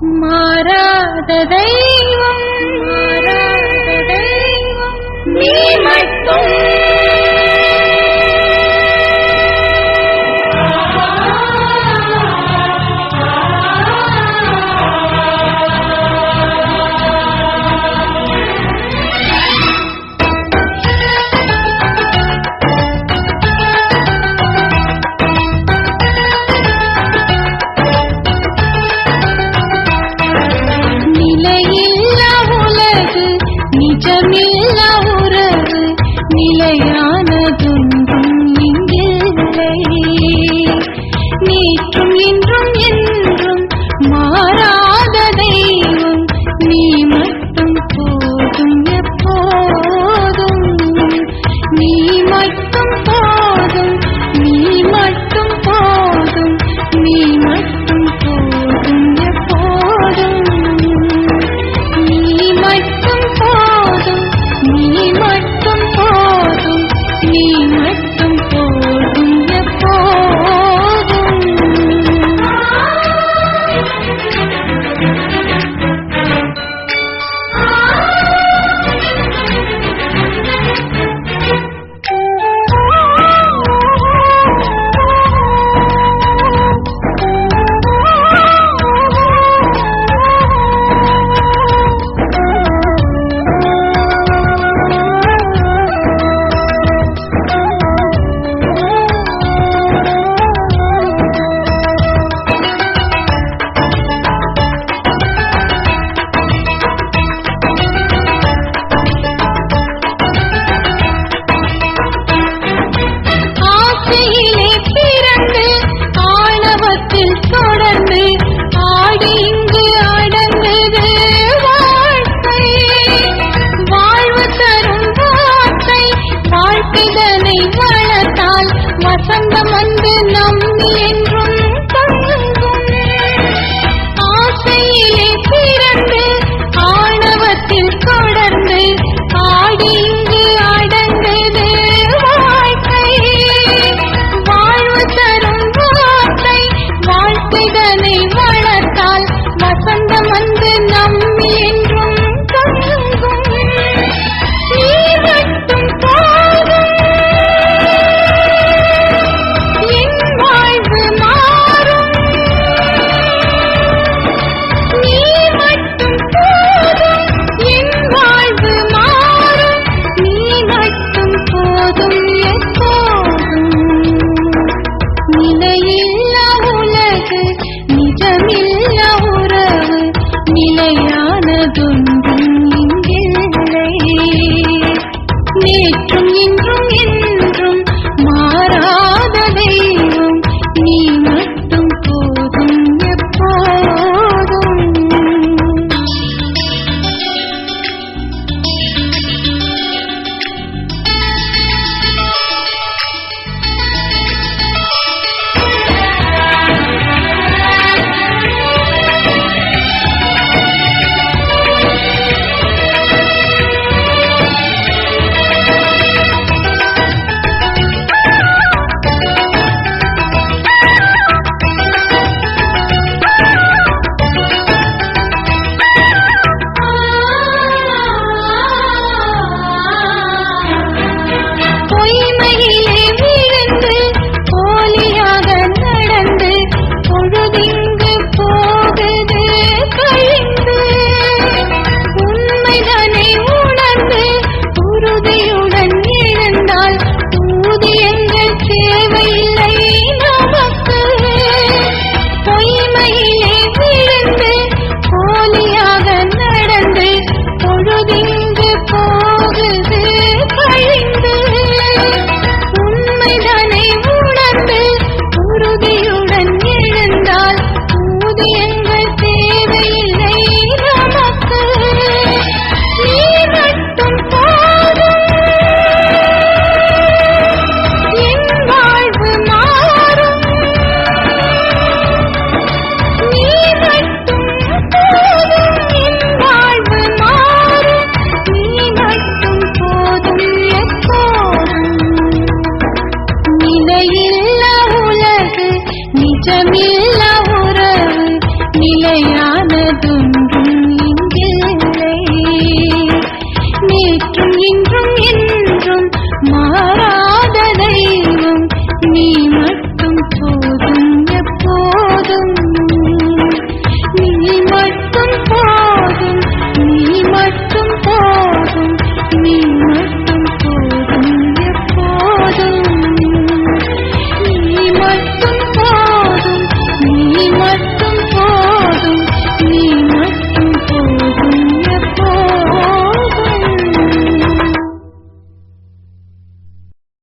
மாறாத தெய்வம் நீ மட்டும். நிஜமில்லா உறவு நிலையானதொன்றும் இங்கில்லை. நேற்றும் இன்றும் என்றும் மாறாத தெய்வம் நீ மட்டும் போதும். எப்போதும் நீ மட்டும் போதும். நீ மட்டும் போதும். நீ மட்டும் போதும். எப்போதும் நீ மட்டும் போதும். நீ மட்டும் போதும். நீ மட்டும் போதும். எப்போதும் தொடர்ந்து ஆடி இங்கு அடங்குது வாழ்க்கை. வாழ்வு தரும் வார்த்தை வாழ்க்கைதனை வளர்த்தால் வசந்தம் வந்து நம்மி என்றும் தங்கும். ஆசையிலே பிறந்து ஆணவத்தில் தொடர்ந்து ஆடி இங்கு அடங்குது வாழ்க்கை. வாழ்வு தரும் வார்த்தை வாழ்க்கைதனை வளர்த்தால் வசந்தம் வந்து